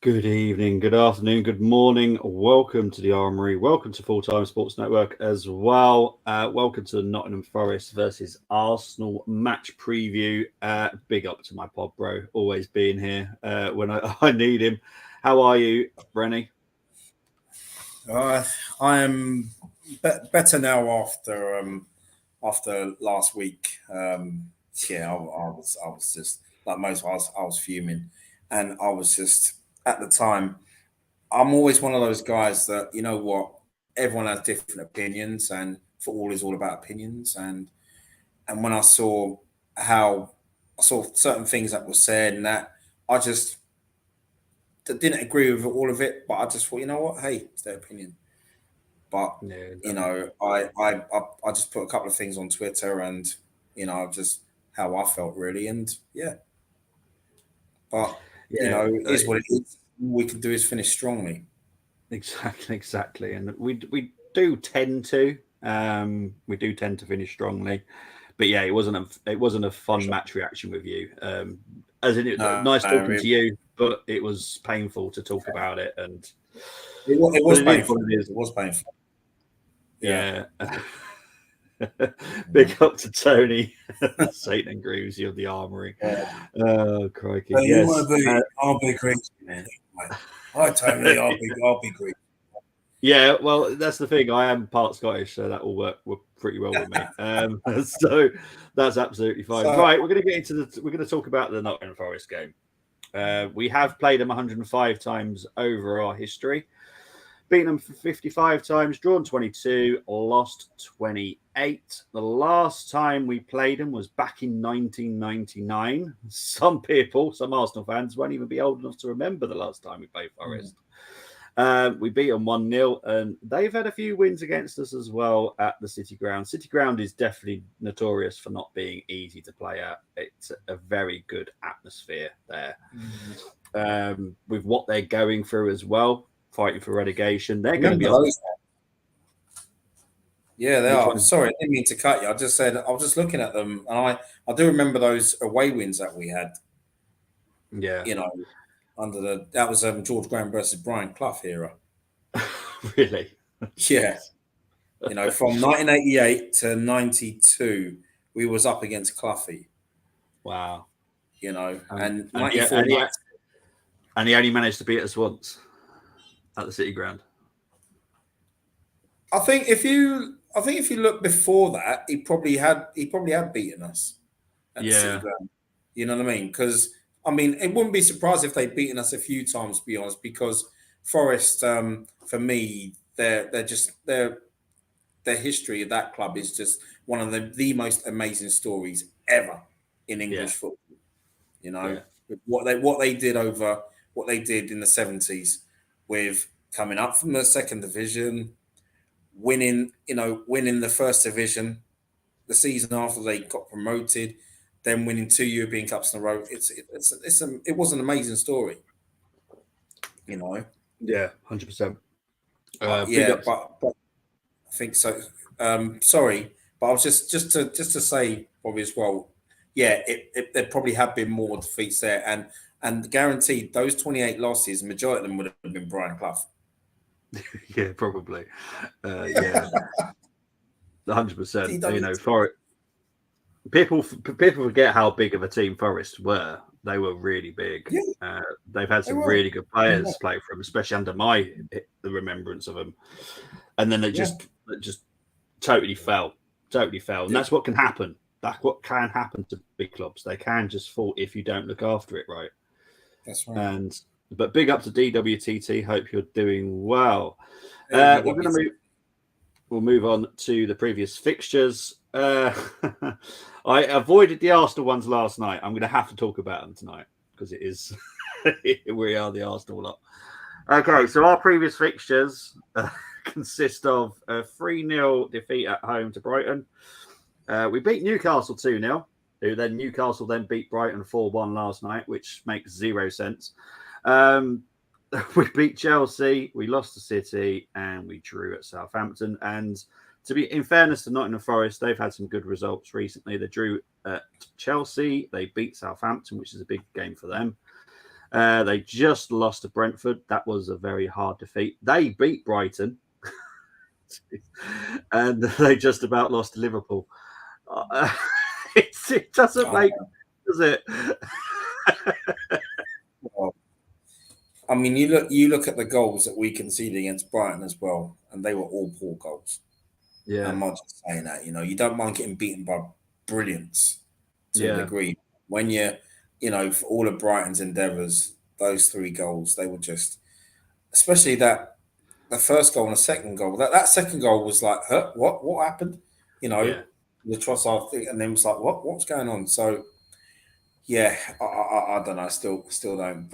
Good evening, good afternoon, good morning. Welcome to the Armoury. Welcome to Full Time Sports Network as well. Welcome to the Nottingham Forest versus Arsenal match preview. Big up to my pod bro, always being here when I need him. How are you, Brenny? I am better now after last week. I was just like most. I was fuming, and I was just at the time. I'm always one of those guys that you know what everyone has different opinions, and football is all about opinions. And when how I saw certain things that were said, and that I just didn't agree with all of it, but I just thought, you know what, hey, it's their opinion. But No, you know, I just put a couple of things on Twitter, and just how I felt really, and yeah. But yeah, it is what it is. All we can do is finish strongly. exactly. And we do tend to finish strongly. But yeah, it wasn't a fun match reaction with you. As in, nice No, talking to you, but it was painful to talk about it. And it but was it is what painful. it is. It was painful. Yeah. Yeah. Big up to Tony, Satan and Grooves, you're the Armoury. Yeah. Oh crikey, So you yes. want to be? I'll be greedy, man. Hi, Tony. I'll be greedy. Yeah, well, that's the thing. I am part Scottish, so that will work pretty well with me. So that's absolutely fine. So Right, we're going to talk about the Nottingham Forest game. We have played them 105 times over our history, beaten them 55 times, drawn 22, lost 28. The last time we played them was back in 1999. Some Arsenal fans, won't even be old enough to remember the last time we played Forest. We beat them 1-0, and they've had a few wins against us as well at the City Ground. City Ground is definitely notorious for not being easy to play at. It's a very good atmosphere there. With what they're going through as well, fighting for relegation, they're going to be remember up. those? Yeah, they Which are. one? Sorry, I didn't mean to cut you. I just said I was just looking at them, and I do remember those away wins that we had. Yeah, You know, that was George Graham versus Brian Clough era. really. Yeah, Jeez. from 1988 to 92, we was up against Cloughie. Wow. And And and yeah, 94, and he only managed to beat us once at the City Ground. I think if you look before that, he probably had beaten us at the City Yeah, Ground. You know what I mean? Because I mean, it wouldn't be surprised if they'd beaten us a few times, to be honest. Because Forest, for me, their history of that club is just one of the most amazing stories ever in yeah, English football. You know, yeah, with what they did in the 70s with coming up from the second division, winning the first division the season after they got promoted, then winning two European Cups in a row. It was an amazing story, you know. yeah, 100%. But Big yeah, ups. but I think so. Sorry, but I was just to say probably as well. Yeah, there probably have been more defeats there, and guaranteed those 28 losses, majority of them would have been Brian Clough. Yeah, probably. Yeah, 100%. He done it. For people forget how big of a team Forest were. They were really big. Yeah, They've had they some were. really good players play for them, especially under the remembrance of them. And then Yeah, it just totally fell, and yeah, that's what can happen. That's what can happen to big clubs. They can just fall if you don't look after it right. that's right. And but big up to DWTT. Hope you're doing well. Hey, big We're up going to yourself. move. We'll move on to the previous fixtures. I avoided the Arsenal ones last night. I'm going to have to talk about them tonight because it is we are the Arsenal lot. Okay, so our previous fixtures consist of a 3-0 defeat at home to Brighton. We beat Newcastle 2-0, Newcastle then beat Brighton 4-1 last night, which makes zero sense. We beat Chelsea, we lost to City, and we drew at Southampton. And to be in fairness to Nottingham Forest, they've had some good results recently. They drew at Chelsea, they beat Southampton, which is a big game for them. They just lost to Brentford. That was a very hard defeat. They beat Brighton. And they just about lost to Liverpool. It doesn't make, does it? Well, I mean, you look at the goals that we conceded against Brighton as well, and they were all poor goals. Yeah, I'm not just saying that. You don't mind getting beaten by brilliance to a degree. When for all of Brighton's endeavours, those 3 goals, they were just, especially the first goal and the second goal. That second goal was like, what happened? The Trossard thing, and then it was like, what's going on? So, yeah, I don't know. Still don't.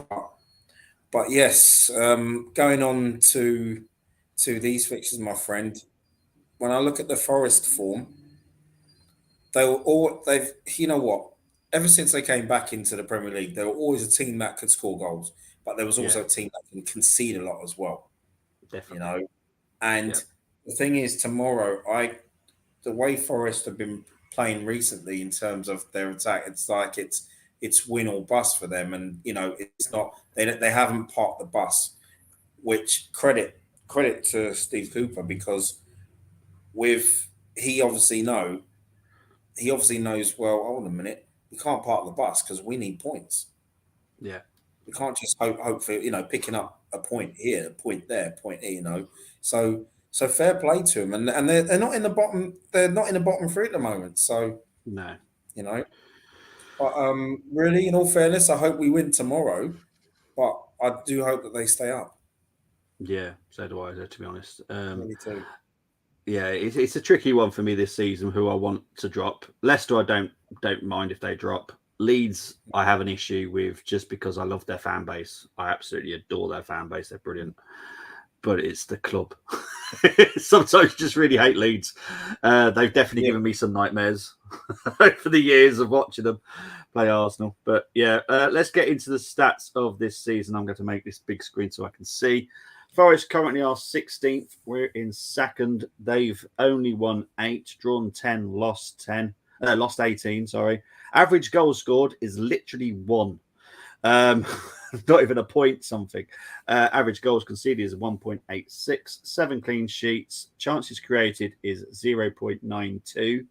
But yes, going on to these fixtures, my friend. When I look at the Forest form, they've you know what? Ever since they came back into the Premier League, they were always a team that could score goals, but there was also a team that can concede a lot as well. Definitely. And the thing is, tomorrow, the way Forest have been playing recently in terms of their attack, it's like it's win or bust for them, and it's not, they haven't parked the bus, which credit to Steve Cooper, because he obviously knows, well, hold on a minute, we can't park the bus because we need points. Yeah. We can't just hope for picking up a point here, a point there, a point here. So fair play to them, and they're not in the bottom. They're not in the bottom 3 at the moment. So No. But really, in all fairness, I hope we win tomorrow. But I do hope that they stay up. Yeah, so do I, to be honest. Really too. Yeah, it's a tricky one for me this season. Who I want to drop. Leicester, I don't mind if they drop. Leeds, I have an issue with just because I love their fan base. I absolutely adore their fan base. They're brilliant. But it's the club. Sometimes just really hate Leeds. They've definitely given me some nightmares for the years of watching them play Arsenal. But yeah, let's get into the stats of this season. I'm going to make this big screen so I can see. Forest currently are 16th. We're in second. They've only won 8, drawn 10, lost 18. Sorry. Average goal scored is literally 1. Not even a point something. Average goals conceded is 1.86. 7 clean sheets. Chances created is 0.92,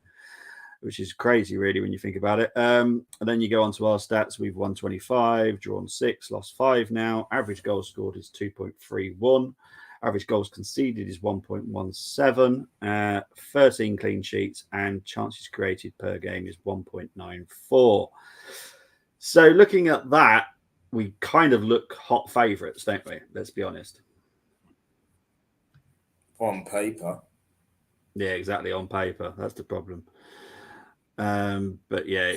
which is crazy, really, when you think about it. And then you go on to our stats. We've won 25, drawn 6, lost 5 now. Average goals scored is 2.31. Average goals conceded is 1.17. 13 clean sheets, and chances created per game is 1.94. So looking at that, we kind of look hot favourites, don't we? Let's be honest. On paper. Yeah, exactly. On paper. That's the problem. But yeah,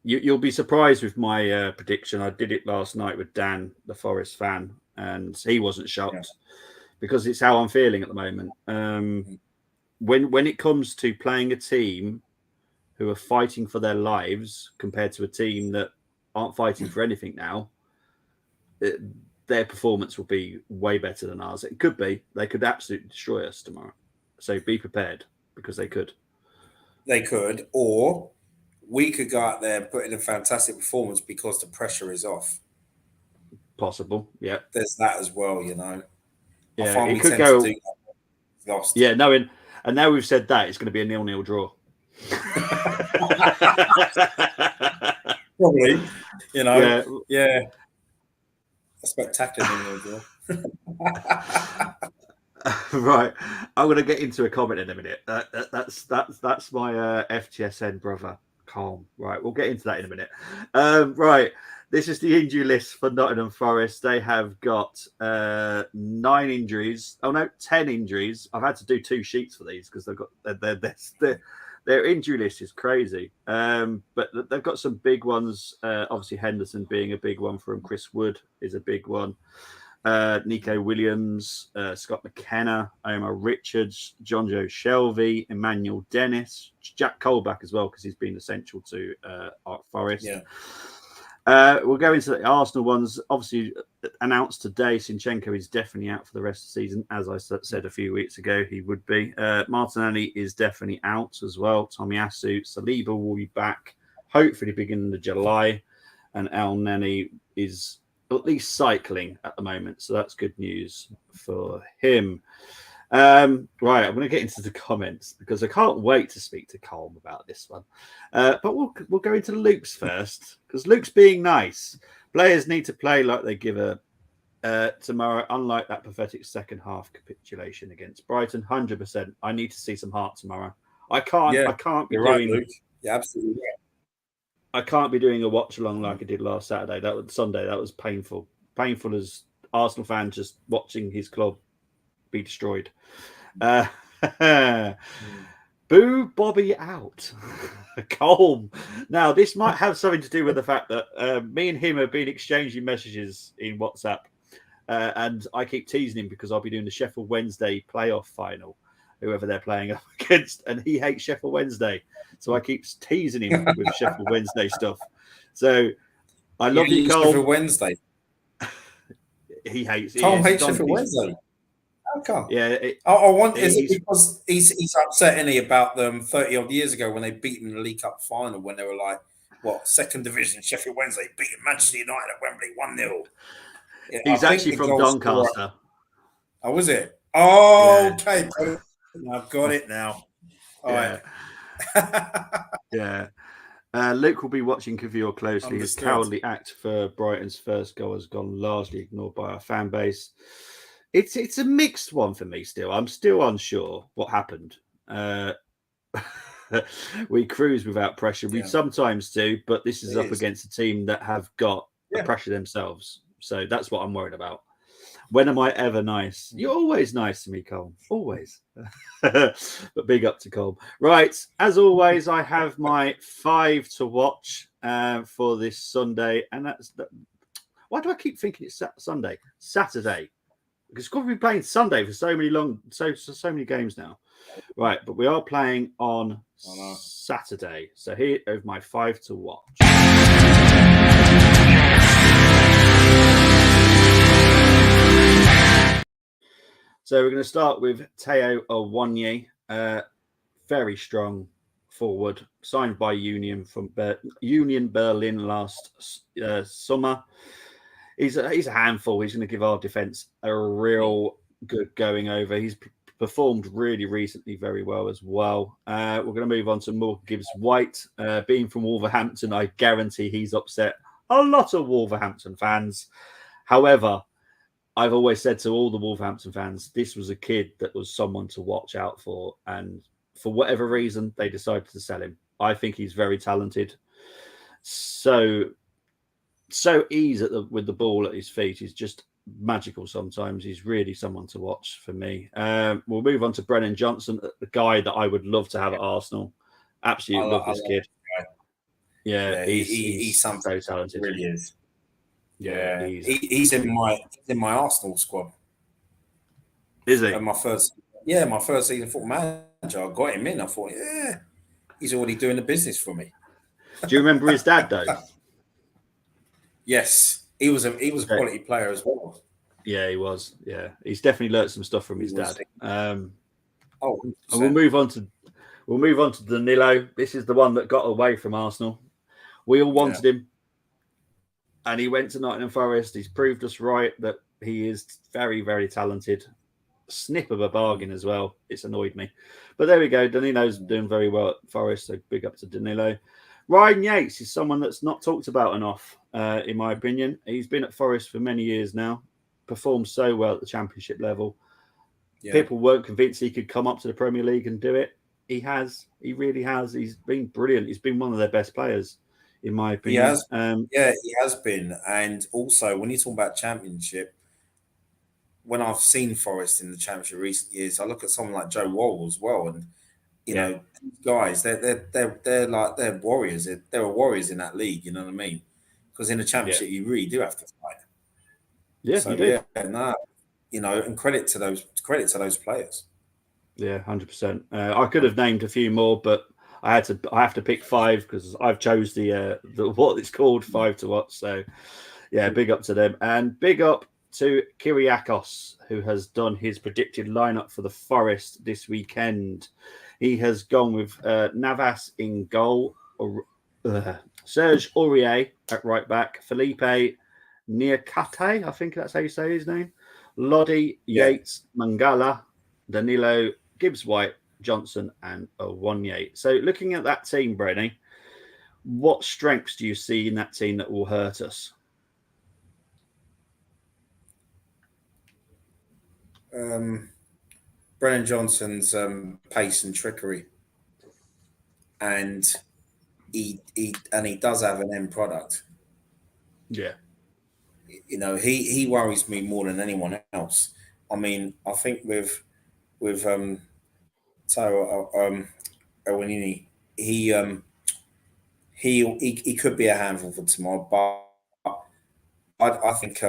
you'll be surprised with my prediction. I did it last night with Dan, the Forest fan, and he wasn't shocked because it's how I'm feeling at the moment. When it comes to playing a team who are fighting for their lives compared to a team that aren't fighting for anything now, their performance will be way better than ours. It could be. They could absolutely destroy us tomorrow. So be prepared, because they could. They could, or we could go out there and put in a fantastic performance because the pressure is off. Possible, yeah. There's that as well, Yeah, I find we could tend go. To do that. Lost. Yeah, knowing, and now we've said that, it's going to be a 0-0 draw. Probably, yeah. A spectacular 0-0 draw. Right, I'm going to get into a comment in a minute. That's my FTSN brother. Calm. Right, we'll get into that in a minute. Right, this is the injury list for Nottingham Forest. They have got 9 injuries. Oh no, 10 injuries. I've had to do 2 sheets for these because they've got their injury list is crazy. But they've got some big ones. Obviously, Henderson being a big one for them. Chris Wood is a big one. Nico Williams, Scott McKenna, Omar Richards, John Joe Shelby, Emmanuel Dennis, Jack Colback as well, because he's been essential to Forest. Yeah. We'll go into the Arsenal ones. Obviously, announced today, Zinchenko is definitely out for the rest of the season. As I said a few weeks ago, he would be. Martinelli is definitely out as well. Tomiyasu, Saliba will be back, hopefully beginning of July. and Al Nani is at least cycling at the moment, so that's good news for him. Right, I'm going to get into the comments because I can't wait to speak to Colm about this one. But we'll go into Luke's first because Luke's being nice. Players need to play like they give a tomorrow, unlike that pathetic second half capitulation against Brighton. 100%. I need to see some heart tomorrow. I can't be doing. Right, Luke. Yeah, absolutely. Right. I can't be doing a watch along like I did last Saturday. That was Sunday. That was painful. Painful as Arsenal fan just watching his club be destroyed. Boo Bobby out. Colm. Now, this might have something to do with the fact that me and him have been exchanging messages in WhatsApp. And I keep teasing him because I'll be doing the Sheffield Wednesday playoff final, whoever they're playing up against, and he hates Sheffield Wednesday. So I keep teasing him with Sheffield Wednesday stuff. So I love you, Colm. Sheffield Wednesday. He hates it. Colm hates Sheffield Wednesday. How come? Yeah. Is it because he's upset, isn't he, about them 30 odd years ago when they beat him in the League Cup final when they were like, second division, Sheffield Wednesday beating Manchester United at Wembley 1-0. Yeah, he's actually from Doncaster. Oh, was it? Oh, yeah. Okay. I've got it now. All right. Yeah. Luke will be watching Cavure closely. His cowardly act for Brighton's first goal has gone largely ignored by our fan base. It's a mixed one for me still. I'm still unsure what happened. We cruise without pressure. We sometimes do, but this is up against a team that have got the pressure themselves. So that's what I'm worried about. When am I ever nice? You're always nice to me, Colm. Always. But big up to Colm. Right. As always, I have my 5 to watch for this Sunday. And why do I keep thinking it's Sunday? Saturday. Because we've been playing Sunday for so many games now. Right. But we are playing on Saturday. So here are my 5 to watch. So we're going to start with Teo Awoniyi, very strong forward, signed by Union Berlin last summer. He's a handful. He's going to give our defence a real good going over. He's performed really recently very well as well. We're going to move on to Morgan Gibbs-White. Being from Wolverhampton, I guarantee he's upset a lot of Wolverhampton fans. However, I've always said to all the Wolverhampton fans, this was a kid that was someone to watch out for. And for whatever reason, they decided to sell him. I think he's very talented. So easy with the ball at his feet. He's just magical sometimes. He's really someone to watch for me. We'll move on to Brennan Johnson, the guy that I would love to have at Arsenal. Absolutely love this kid. Yeah, he's something so talented. He really is. Yeah, he's in my Arsenal squad. Is he? And my first season football manager, I got him in. I thought, he's already doing the business for me. Do you remember his dad though? Yes, he was a quality player as well. Yeah, he was. Yeah, he's definitely learnt some stuff from his dad. And we'll move on to Danilo. This is the one that got away from Arsenal. We all wanted him. And he went to Nottingham Forest. He's proved us right that he is very, very talented. Snip of a bargain as well. It's annoyed me. But there we go. Danilo's doing very well at Forest, so big up to Danilo. Ryan Yates is someone that's not talked about enough, in my opinion. He's been at Forest for many years now. Performed so well at the Championship level. Yeah. People weren't convinced he could come up to the Premier League and do it. He has. He really has. He's been brilliant. He's been one of their best players, in my opinion. He has. He has been. And also, when you talk about Championship, when I've seen Forest in the Championship recent years, I look at someone like Joe Wall as well, and you know, these guys, they're warriors. They're warriors in that league. You know what I mean? Because in the Championship, you really do have to fight. Yeah, so, you do. You know, and credit to those players. Yeah, 100%. I could have named a few more, but I have to pick 5 because I've chose the what it's called 5 to watch. So yeah, big up to them, and big up to Kyriakos, who has done his predicted lineup for the Forest this weekend. He has gone with Navas in goal, Serge Aurier at right back, Felipe Niakate, I think that's how you say his name, Lodi, Yeah. Yates, Mangala, Danilo, Gibbs White, Johnson, and Owonye. So looking at that team, Brenny, what strengths do you see in that team that will hurt us? Um, Brennan Johnson's pace and trickery, and he does have an end product. Yeah. He worries me more than anyone else. I mean, I think with Taro Owanini, he he could be a handful for tomorrow, but I think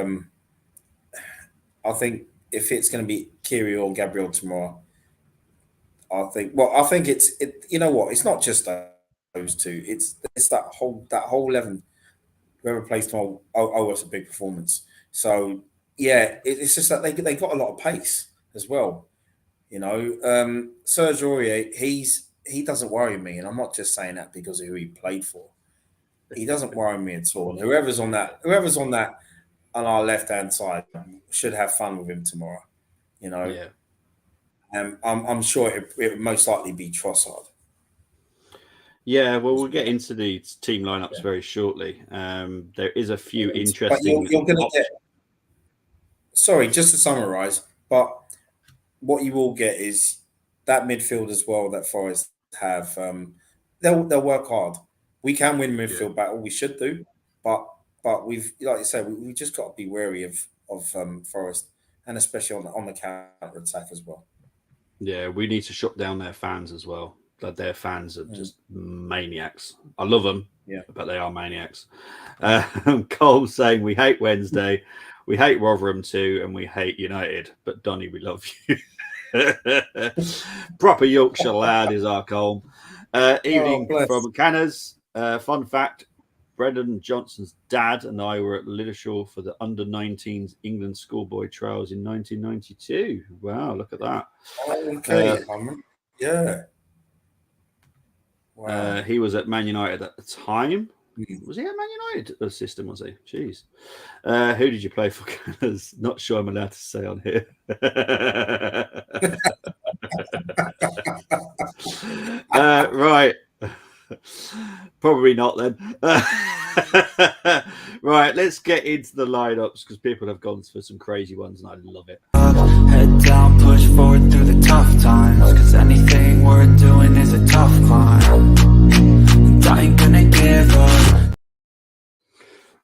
if it's going to be Kiri or Gabriel tomorrow, I think you know what, it's not just those two. It's that whole 11. Whoever plays tomorrow, it's a big performance. So yeah, it's just that they got a lot of pace as well. Serge Aurier, he doesn't worry me, and I'm not just saying that because of who he played for. He doesn't worry me at all. And whoever's on that on our left hand side should have fun with him tomorrow. You know, Yeah. I'm sure it would most likely be Trossard. Yeah, well, As we'll get well. into the team lineups Yeah. very shortly. There is a few But interesting you're going to get. options. Sorry, just to summarise, but what you will get is that midfield as well that Forest have. They'll work hard. We can win Yeah. midfield battle. We should do, but we've like you said, we just got to be wary of Forest, and especially on the counter attack as well. Yeah, we need to shut down their fans as well. That their fans are Mm, just maniacs. I love them, yeah. but they are maniacs. Cole saying we hate Wednesday, we hate Rotherham too, and we hate United. But Donny, we love you. Proper Yorkshire lad is our Cole. Oh, Evening bless. from Canners. Fun fact: Brendan Johnson's dad and I were at Littlershaw for the under-19s England schoolboy trials in 1992. Wow, look at that. Okay. Yeah. Wow. He was at Man United at the time. Mm. Was he at Man United assistant? Was he? Jeez. Who did you play for? Not sure I'm allowed to say on here. Right. Probably not then. Right, let's get into the lineups because people have gone for some crazy ones and I love it. Head down, push forward through the tough times, cause anything worth doing is a tough climb, and I ain't gonna give up.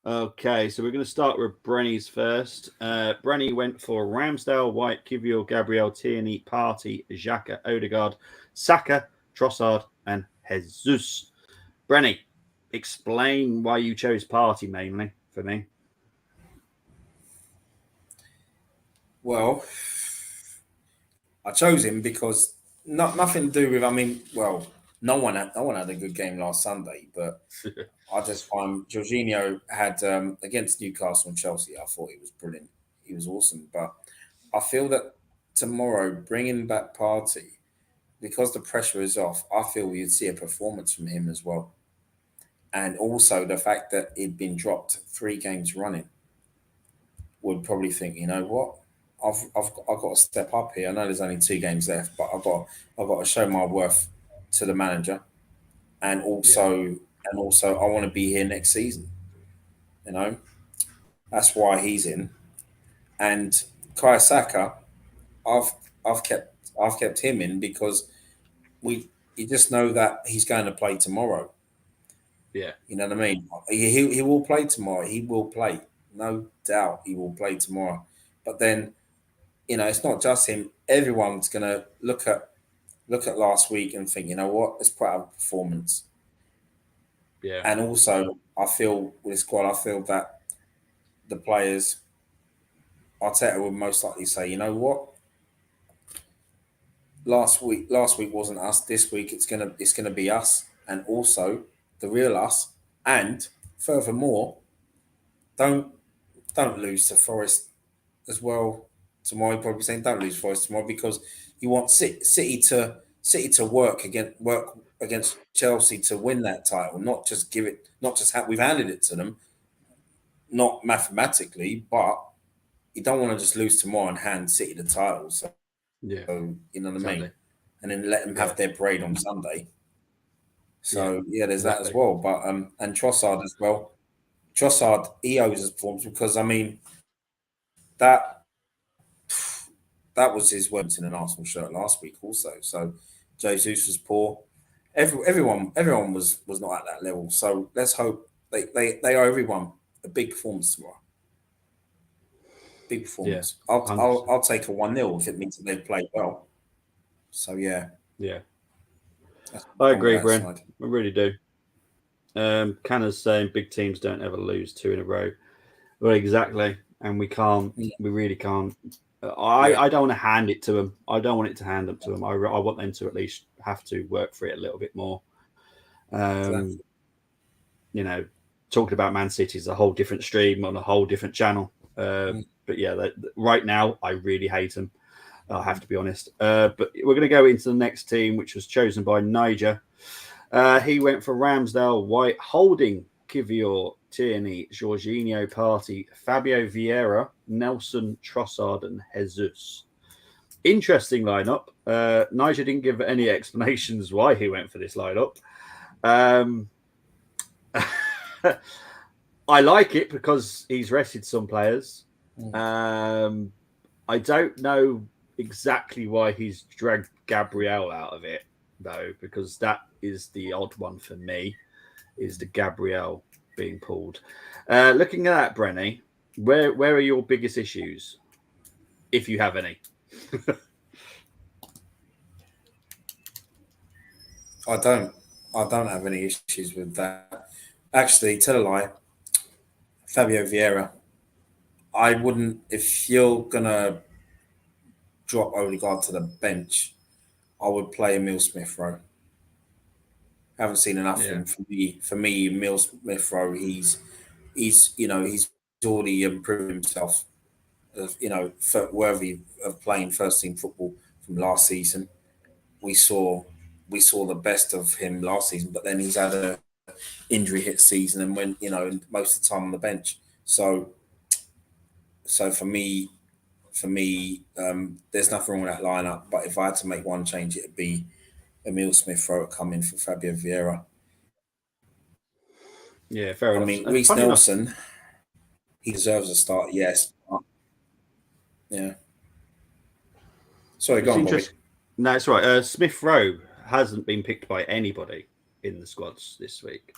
Okay, so we're going to start with Brenny's first. Brenny went for Ramsdale, White, Kivior, Gabriel, Tierney, Partey, Xhaka, Odegaard, Saka, Trossard, and Jesus. Brenny, explain why you chose Partey mainly for me. Well, I chose him because nothing to do with. I mean, well, no one had a good game last Sunday, but I just find Jorginho had against Newcastle and Chelsea. I thought he was brilliant. He was awesome, but I feel that tomorrow bringing back Partey because the pressure is off. I feel you'd see a performance from him as well, and also the fact that he'd been dropped 3 games running would probably think, you know what, I've got to step up here. I know there's only 2 games left, but I've got to show my worth to the manager, and Yeah. also I want to be here next season. You know, that's why he's in. And Kai Saka, I've I've kept him in because we you just know that he's going to play tomorrow. Yeah. You know what I mean? He will play tomorrow. He will play, no doubt. He will play tomorrow. But then it's not just him. Everyone's gonna look at last week and think, you know what, let's put out a performance. Yeah. And also, I feel with the squad, I feel that the players, Arteta would most likely say, you know what, last week wasn't us. This week it's gonna be us, and also the real us. And furthermore, don't don't lose to Forest as well tomorrow. Probably saying don't lose Forest tomorrow because you want City to work against Chelsea to win that title, not just give it, not just we've handed it to them, not mathematically, but you don't want to just lose tomorrow and hand City the title. So, you know what I mean? And then let them have their parade on Sunday. So there's that as well. But and Trossard as well. Trossard, he owes his performance because I mean that was his words in an Arsenal shirt last week also. So Jesus was poor. Everyone was not at that level. So let's hope they owe everyone a big performance tomorrow. Big performance. Yeah, I'll take a 1-0 if it means that they've played well. So yeah. I agree, Bren. I really do. Canna's saying big teams don't ever lose 2 in a row. Well, exactly, and we can't. We really can't. I don't want to hand it to them. I don't want it to hand them to them. I want them to at least have to work for it a little bit more. Exactly. You know, talking about Man City is a whole different stream on a whole different channel. But yeah, right now I really hate them. I have to be honest. But we're going to go into the next team, which was chosen by Niger. He went for Ramsdale, White, Holding, Kivior, Tierney, Jorginho, Partey, Fabio Vieira, Nelson, Trossard, and Jesus. Interesting lineup. Niger didn't give any explanations why he went for this lineup. I like it because he's rested some players. I don't know exactly why he's dragged Gabriel out of it, though, because that is the odd one for me, is the Gabriel being pulled. Looking at that, Brenny, where are your biggest issues, if you have any? I don't have any issues with that. Actually, tell a lie, Fabio Vieira, I wouldn't, if you're gonna drop Odegaard to the bench, I would play Emile Smith-Rowe. Haven't seen enough of him. For me, Emile Smith-Rowe, he's already improved himself. Worthy of playing first team football from last season. We saw the best of him last season, but then he's had a injury hit season and went, most of the time on the bench. So for me, there's nothing wrong with that lineup. But if I had to make one change, it'd be Emile Smith-Rowe coming for Fabio Vieira. Yeah, fair enough. I mean, Reece Nelson, he deserves a start, yes. Yeah. Sorry, go on, Bobby. No, it's right. Smith-Rowe hasn't been picked by anybody in the squads this week.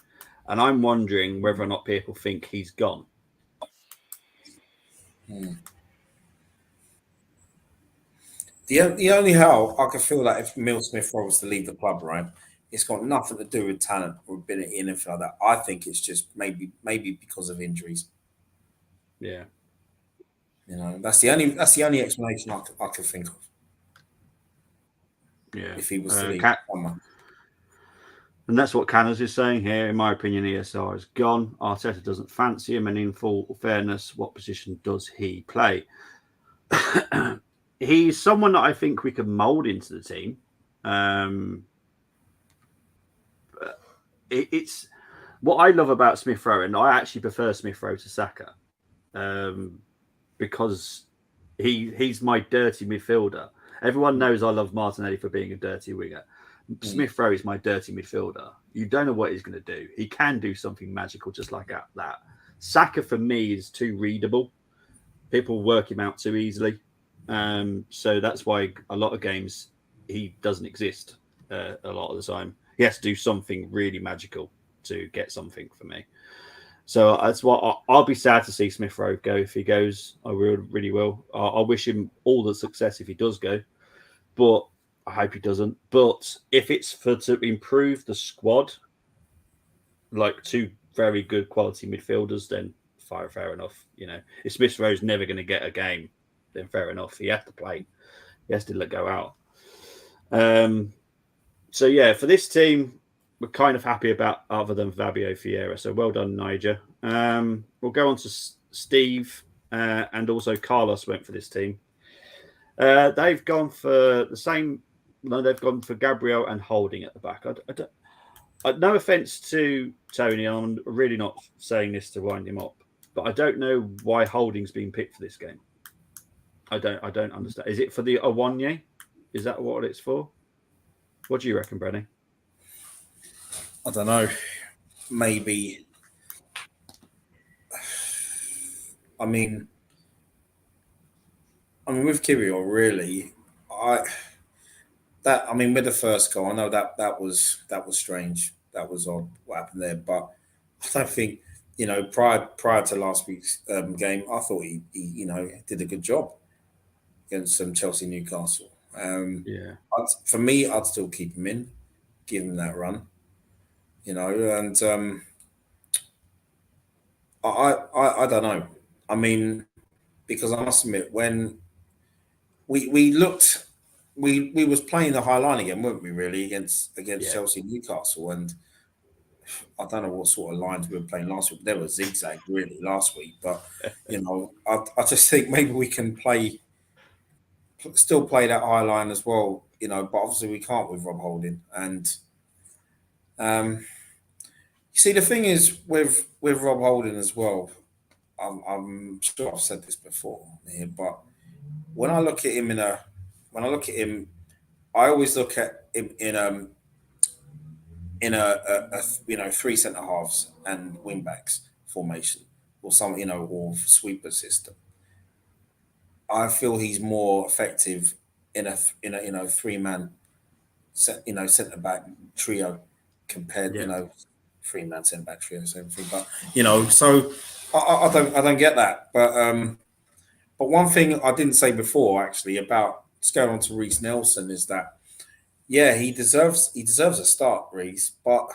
And I'm wondering whether or not people think he's gone. The only how I could feel that if Emile Smith-Rowe was to leave the club, right, it's got nothing to do with talent or ability and anything like that. I think it's just maybe because of injuries. Yeah. That's the only explanation I could think of. Yeah. If he was to leave someone. And that's what Canners is saying here. In my opinion, ESR is gone. Arteta doesn't fancy him, and in full fairness, what position does he play? He's someone that I think we can mould into the team. It's what I love about Smith-Rowe, and I actually prefer Smith-Rowe to Saka, because he's my dirty midfielder. Everyone knows I love Martinelli for being a dirty winger. Smith-Rowe is my dirty midfielder. You don't know what he's going to do. He can do something magical just like that. Saka, for me, is too readable. People work him out too easily. So that's why a lot of games he doesn't exist a lot of the time. He has to do something really magical to get something for me. So that's what I'll be sad to see Smith-Rowe go if he goes. I really will. I wish him all the success if he does go, but I hope he doesn't. But if it's to improve the squad, like 2 very good quality midfielders, then fair enough. If Smith-Rowe's never going to get a game, then fair enough. He has to play. He has to let go out. So yeah, for this team, we're kind of happy about other than Fabio Vieira. So well done, Niger. We'll go on to Steve and also Carlos went for this team. They've gone for the same No, they've gone for Gabriel and Holding at the back. No offence to Tony, I'm really not saying this to wind him up, but I don't know why Holding's been picked for this game. I don't understand. Is it for the Awanye? Is that what it's for? What do you reckon, Brenny? I don't know. Maybe. I mean, with Kirill, really, with the first goal, I know that was strange. That was odd what happened there, but I don't think, prior to last week's game, I thought he did a good job against Chelsea Newcastle. For me, I'd still keep him in, give him that run, and I don't know. I mean, because I must admit, when we looked, we was playing the high line again, weren't we? Really against Chelsea Newcastle, and I don't know what sort of lines we were playing last week. They were zigzag really last week, but I just think maybe we can still play that high line as well, but obviously we can't with Rob Holding. And you see, the thing is with Rob Holding as well, I'm sure I've said this before here, but when I look at him I always look at him in a three centre halves and wing backs formation, or some or sweeper system. I feel he's more effective in a 3-man centre back trio compared 3-man centre back trio, same thing. But so I don't get that. But one thing I didn't say before actually about just going on to Reece Nelson is that he deserves a start, Reece, but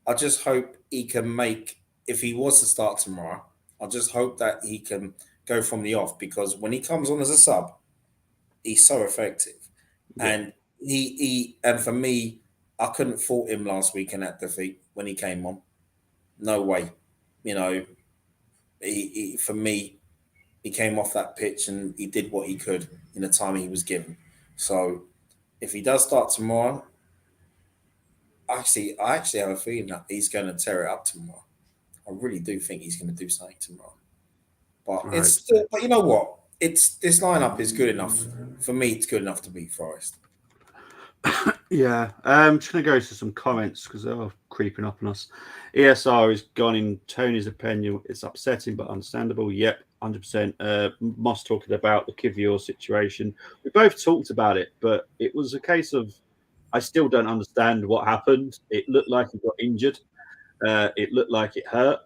I just hope he can make, if he was to start tomorrow, I just hope that he can go from the off, because when he comes on as a sub, he's so effective. And and for me, I couldn't fault him last week in that defeat when he came on. No way. For me, he came off that pitch and he did what he could in the time he was given. So if he does start tomorrow, I actually have a feeling that he's going to tear it up tomorrow. I really do think he's going to do something tomorrow. But it's still, but you know what? This lineup is good enough for me. It's good enough to beat Forest. I'm just going to go to some comments because they're creeping up on us. ESR is gone in Tony's opinion. It's upsetting but understandable. Yep, 100%. Moss talking about the Kivior situation. We both talked about it, but it was a case of I still don't understand what happened. It looked like he got injured. It looked like it hurt,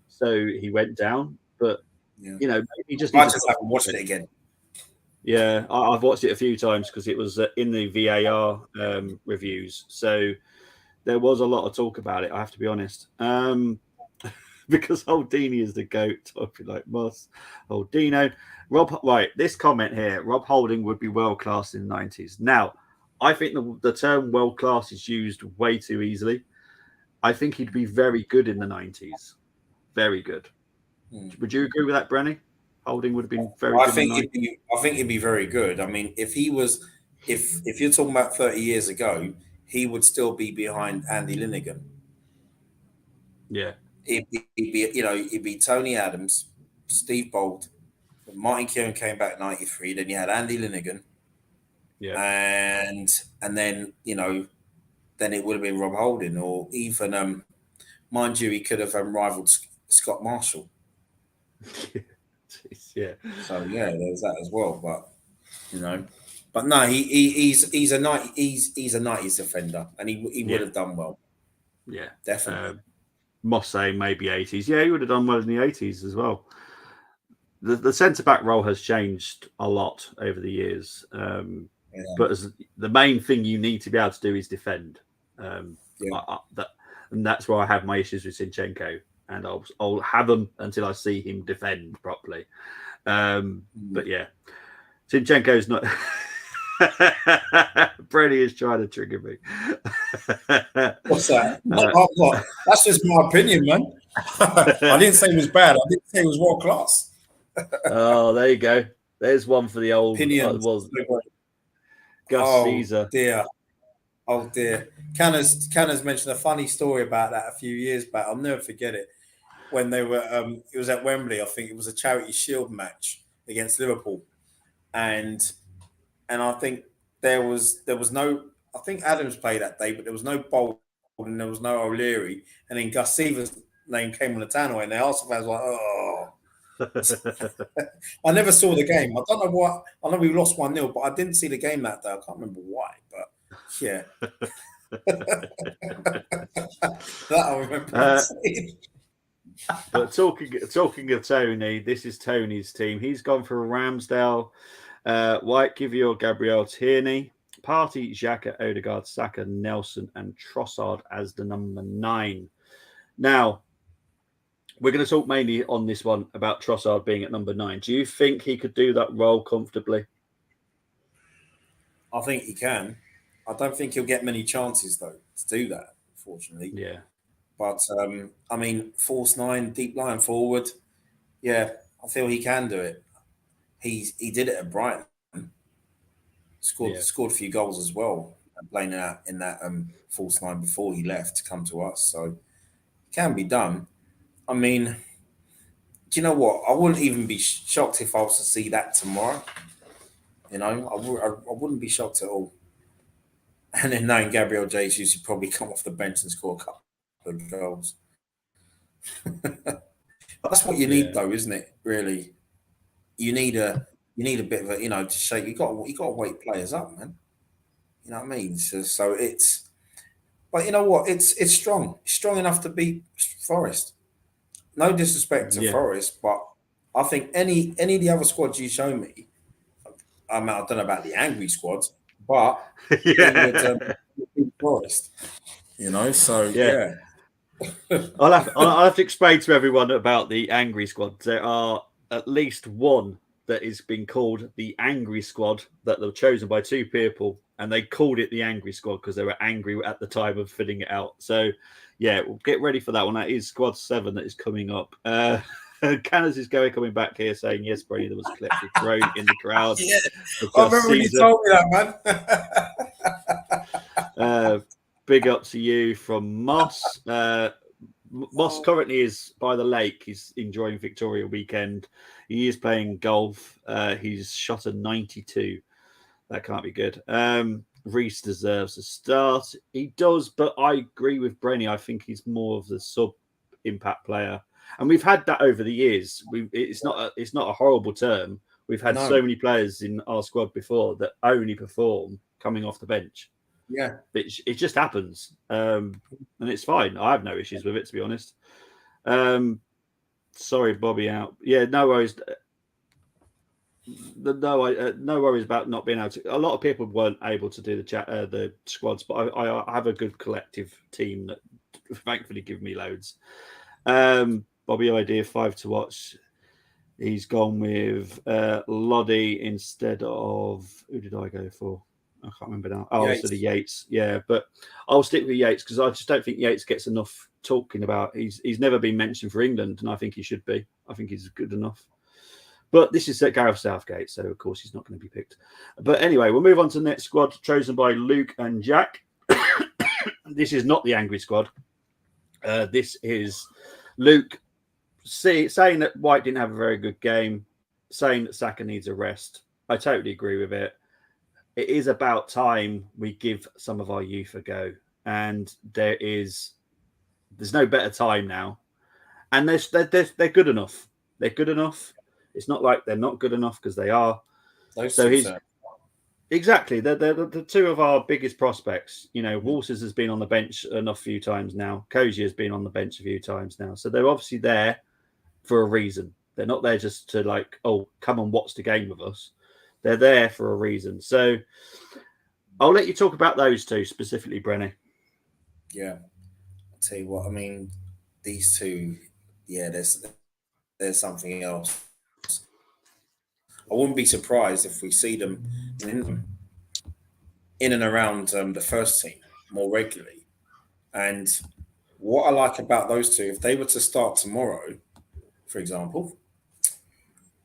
so he went down. But maybe he just. I just haven't watched it again. Yeah, I've watched it a few times because it was in the VAR reviews. So there was a lot of talk about it, I have to be honest. Because Holdini is the GOAT, talking like Moss. Holdino. This comment here, Rob Holding would be world-class in the 90s. Now, I think the term world-class is used way too easily. I think he'd be very good in the 90s. Very good. Would you agree with that, Brenny? Holding would have been very good. I think he'd be very good. I mean, if you're talking about 30 years ago, he would still be behind Andy Linnigan. Yeah. He'd be Tony Adams, Steve Bolt, Martin Kieran came back in 93, then you had Andy Linnigan. Yeah. And then, then it would have been Rob Holding, or even mind you, he could have rivaled Scott Marshall. Yeah. So there's that as well. But but no, he's a 90s defender, and he would have done well. Yeah, definitely. Moss saying maybe 80s. Yeah, he would have done well in the 80s as well. The centre back role has changed a lot over the years, but the main thing you need to be able to do is defend. And that's why I have my issues with Zinchenko. And I'll have them until I see him defend properly. But yeah, Zinchenko's not. Brady is trying to trigger me. What's that? That's just my opinion, man. I didn't say it was bad. I didn't say it was world class. Oh, there you go. There's one for the old opinions. Gus Caesar. Dear. Oh dear. Canner's mentioned a funny story about that a few years back. I'll never forget it. When they were it was at Wembley, I think it was a Charity Shield match against Liverpool. And I think there was no, I think Adams played that day, but there was no Bold and there was no O'Leary. And then Gus Seaver's name came on the tannoy, and the Arsenal fans were like, oh. I never saw the game. I don't know what. I know we lost 1-0, but I didn't see the game that day. I can't remember why, but yeah. That I remember. But talking of Tony, this is Tony's team. He's gone for Ramsdale, White, Kivior, Gabriel, Tierney, Partey, Xhaka, Odegaard, Saka, Nelson, and Trossard as the number 9. Now, we're going to talk mainly on this one about Trossard being at number 9. Do you think he could do that role comfortably? I think he can. I don't think he'll get many chances, though, to do that, unfortunately. Yeah. But, I mean, false 9, deep line forward, yeah, I feel he can do it. He did it at Brighton. Scored a few goals as well, playing out in that false 9 before he left to come to us. So, it can be done. I mean, do you know what? I wouldn't even be shocked if I was to see that tomorrow. You know, I wouldn't be shocked at all. And then knowing Gabriel Jesus, he'd probably come off the bench and score a couple of goals. That's what you need, though, isn't it? Really, you need a bit of a, to shake. You got to wake players up, man. You know what I mean? So it's, but you know what? It's strong. It's strong enough to beat Forest. No disrespect to Forest, but I think any of the other squads you show me, I don't know about the angry squads, but it would beat Forest. So yeah. I'll have to explain to everyone about the angry squad. There are at least one that is being called the angry squad, that they were chosen by 2 people, and they called it the angry squad because they were angry at the time of filling it out. So yeah, we'll get ready for that one. That is squad 7 that is coming up. Canners is coming back here saying, yes, Brady, there was collective groan in the crowd. Yeah, I remember when you told me that, man. Big up to you from Moss. Moss currently is by the lake. He's enjoying Victoria weekend. He is playing golf. He's shot a 92. That can't be good. Reece deserves a start. He does, but I agree with Brenny. I think he's more of the sub-impact player. And we've had that over the years. It's not a horrible term. We've had so many players in our squad before that only perform coming off the bench. Yeah, it just happens, and it's fine. I have no issues with it, to be honest. Sorry, Bobby out. Yeah, no worries. No worries about not being able to. A lot of people weren't able to do the squads, but I have a good collective team that thankfully give me loads. Bobby idea 5 to watch. He's gone with Loddy instead of, who did I go for? I can't remember now. Oh, instead of Yates. Yeah, but I'll stick with Yates because I just don't think Yates gets enough talking about. He's never been mentioned for England, and I think he should be. I think he's good enough. But this is Gareth Southgate, so of course he's not going to be picked. But anyway, we'll move on to the next squad chosen by Luke and Jack. This is not the angry squad. This is Luke saying that White didn't have a very good game, saying that Saka needs a rest. I totally agree with it. It is about time we give some of our youth a go. And there's no better time now. And they're good enough. They're good enough. It's not like they're not good enough, because they are. Exactly. They're the 2 of our biggest prospects. Walters has been on the bench a few times now. Koji has been on the bench a few times now. So they're obviously there for a reason. They're not there just to come and watch the game with us. They're there for a reason. So I'll let you talk about those 2 specifically, Brenny. Yeah. I'll tell you what, I mean, these 2, yeah, there's something else. I wouldn't be surprised if we see them in and around the first team more regularly. And what I like about those 2, if they were to start tomorrow, for example,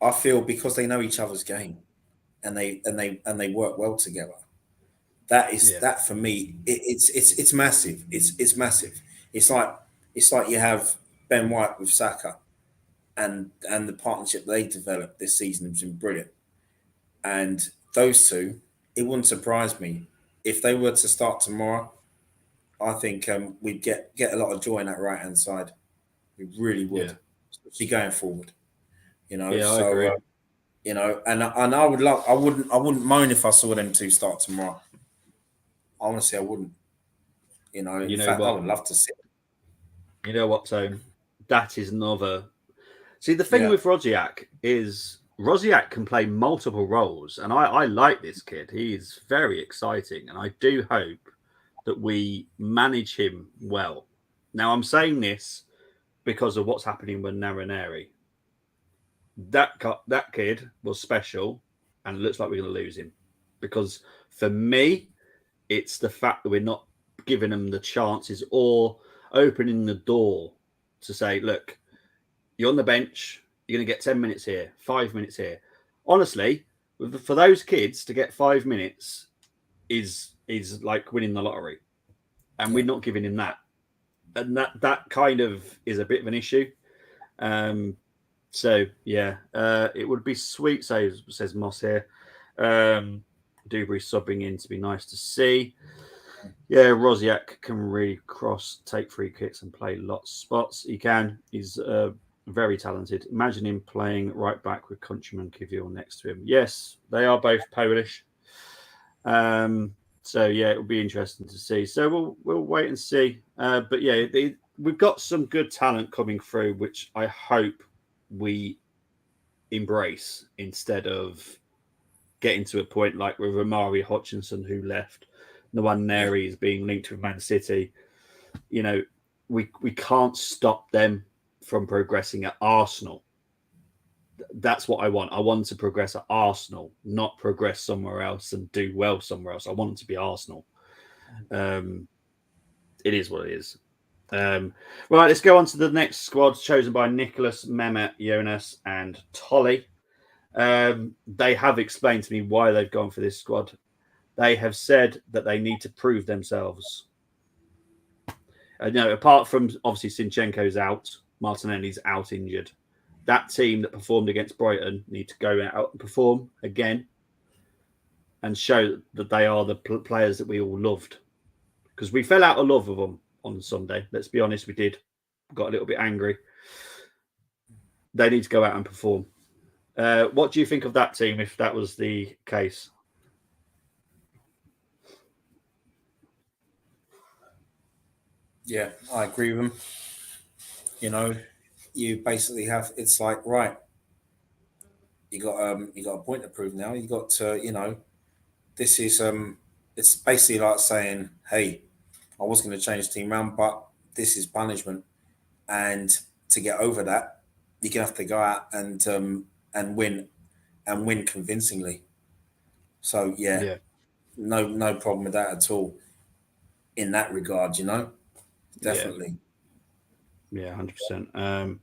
I feel because they know each other's game and they work well together, That for me, it's massive. It's massive. It's like you have Ben White with Saka, and the partnership they developed this season has been brilliant. And those two, it wouldn't surprise me if they were to start tomorrow. I think we'd get a lot of joy in that right hand side. We really would, especially going forward. I So agree. and I would love. I wouldn't moan if I saw them two start tomorrow. Honestly, I wouldn't. In fact, I would love to see it. You know what, Tone? That is another. See, the thing with Rosiak is Rosiak can play multiple roles, and I like this kid. He is very exciting, and I do hope that we manage him well. Now, I'm saying this because of what's happening with Naraneri. That kid was special, and it looks like we're going to lose him. Because for me, it's the fact that we're not giving him the chances or opening the door to say, look, you're on the bench, you're going to get 10 minutes here, 5 minutes here. Honestly, for those kids to get 5 minutes is like winning the lottery. And we're not giving him that. And that kind of is a bit of an issue. So, it would be sweet, says Moss here. Dubry subbing in to be nice to see. Yeah, Rosiak can really take free kicks and play lots of spots. He can. He's very talented. Imagine him playing right back with Countryman Kivior next to him. Yes, they are both Polish. So yeah, it'll be interesting to see. So we'll wait and see. But yeah, we've got some good talent coming through, which I hope we embrace instead of getting to a point like with Armoury Hutchinson, who left. Nwaneri is being linked with Man City. We can't stop them from progressing at Arsenal. That's what I want. I want to progress at Arsenal, not progress somewhere else and do well somewhere else. I want it to be Arsenal. It is what it is. Right, let's go on to the next squad chosen by Nicholas, Mehmet, Jonas, and Tolly. They have explained to me why they've gone for this squad. They have said that they need to prove themselves. Apart from obviously Sinchenko's out, Martinelli's out injured. That team that performed against Brighton need to go out and perform again and show that they are the players that we all loved. Because we fell out of love with them on Sunday. Let's be honest, we did. Got a little bit angry. They need to go out and perform. What do you think of that team if that was the case? Yeah, I agree with him. You basically have, it's like, right, you got a point to prove now. You got to, this is it's basically like saying, hey, I was going to change the team round, but this is punishment, and to get over that, you're gonna have to go out and win convincingly. So no problem with that at all. In that regard, definitely. Yeah, 100%.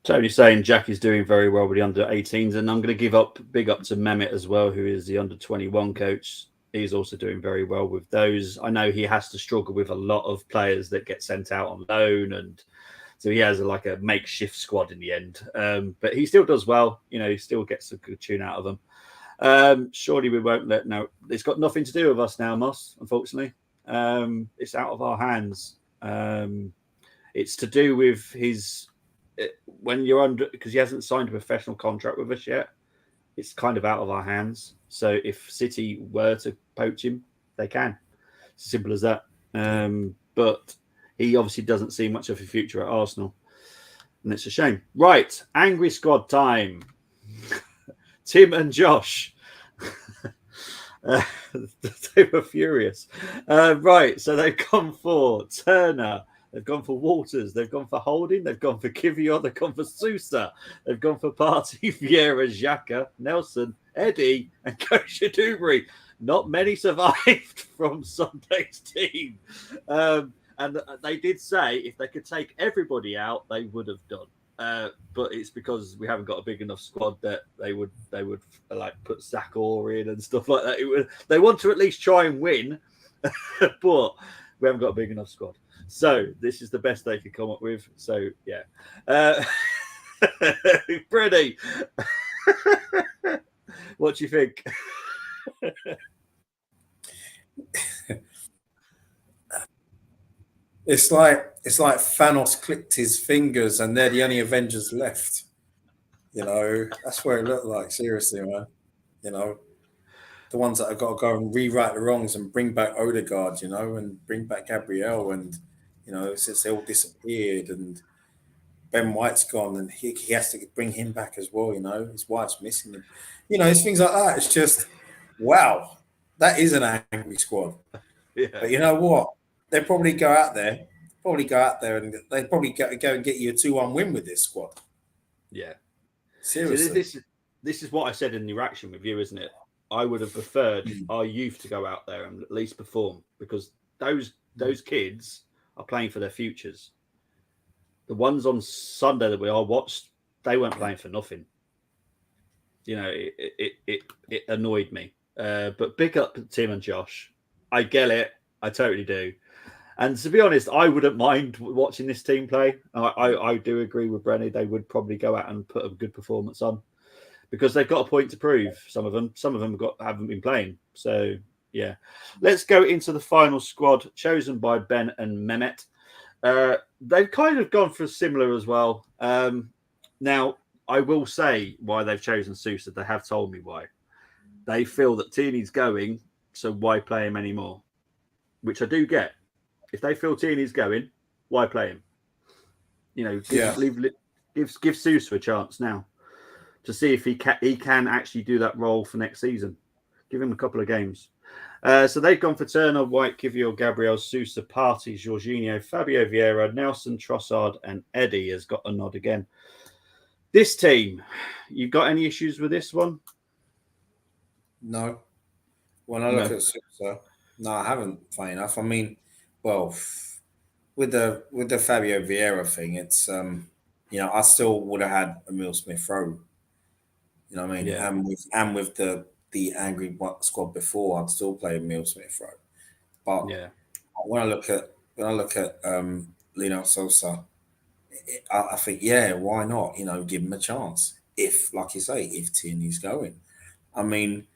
Tony's saying Jack is doing very well with the under-18s, and I'm going to give big up to Mehmet as well, who is the under-21 coach. He's also doing very well with those. I know he has to struggle with a lot of players that get sent out on loan, and so he has a makeshift squad in the end. But he still does well. He still gets a good tune out of them. Surely we won't let no. It's got nothing to do with us now, Moss. Unfortunately, it's out of our hands. It's to do with his. When you're under, because he hasn't signed a professional contract with us yet, it's kind of out of our hands. So if City were to poach him, they can. Simple as that. But he obviously doesn't see much of a future at Arsenal, and it's a shame. Right, angry squad time. Tim and Josh. They were furious. Right, so they've gone for Turner. They've gone for Walters. They've gone for Holding. They've gone for Kivior. They've gone for Sousa. They've gone for Partey, Vieira, Xhaka, Nelson, Eddie, and Kosher Dubry. Not many survived from Sunday's team. And they did say if they could take everybody out, they would have done. but it's because we haven't got a big enough squad that they would like put Zach Orr in and stuff like that. They want to at least try and win, but we haven't got a big enough squad. So this is the best they could come up with. So yeah, Freddie, what do you think? It's like Thanos clicked his fingers and they're the only Avengers left. That's where it looked like. Seriously, man. The ones that have got to go and rewrite the wrongs and bring back Odegaard, and bring back Gabriel, and since they all disappeared and Ben White's gone and he has to bring him back as well. His wife's missing him. It's things like that. It's just wow, that is an angry squad. Yeah. But you know what? They probably go out there and they probably go and get you a 2-1 win with this squad. Yeah. Seriously. So this is what I said in the interaction with you, isn't it? I would have preferred our youth to go out there and at least perform, because those kids are playing for their futures. The ones on Sunday that we all watched, they weren't playing for nothing. It annoyed me. But big up Tim and Josh. I get it. I totally do. And to be honest, I wouldn't mind watching this team play. I do agree with Brenny. They would probably go out and put a good performance on, because they've got a point to prove. Some of them haven't been playing. So yeah, let's go into the final squad chosen by Ben and Mehmet. They've kind of gone for similar as well. Now I will say why they've chosen Sousa. They have told me why. They feel that Tierney's going, so why play him anymore? Which I do get. If they feel Tierney's going, why play him? Give Sousa a chance now to see if he can actually do that role for next season. Give him a couple of games. So they've gone for Turner, White, Kivior, Gabriel, Sousa, Partey, Jorginho, Fabio Vieira, Nelson, Trossard, and Eddie has got a nod again. This team, you've got any issues with this one? No. When I look at Sousa, no, I haven't. Funny enough. I mean, well, with the Fabio Vieira thing, it's I still would have had Emile Smith Rowe. You know what I mean? Yeah. And with the angry squad before, I'd still play Emile Smith Rowe. But yeah, when I look at Lionel Sousa, I think why not? Give him a chance. If, like you say, if Tierney's going, I mean.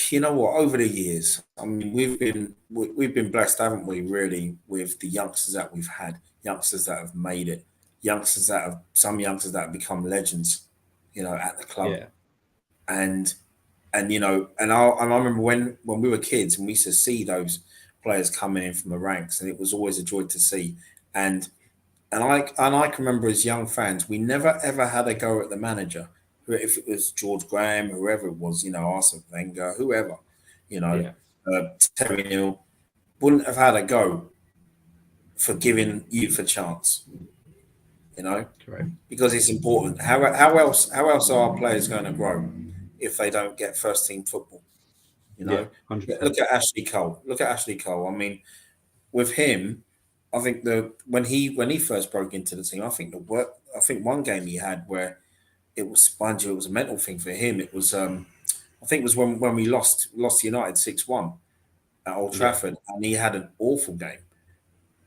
You know what? Over the years, I mean, we've been blessed, haven't we? Really, with the youngsters that we've had, youngsters that have made it, some youngsters that have become legends, at the club. Yeah. And I remember when we were kids and we used to see those players coming in from the ranks, and it was always a joy to see. And I can remember as young fans, we never ever had a go at the manager. If it was George Graham, whoever it was, Arsene Wenger, whoever, Terry Neal, wouldn't have had a go for giving youth a chance, Correct. because it's important. How else are our players going to grow if they don't get first team football? 100%. Look at Ashley Cole. I mean, with him, I think when he first broke into the team, I think one game he had where it was spongy. It was a mental thing for him. It was, I think, it was when we lost United 6-1 at Old Trafford, and he had an awful game.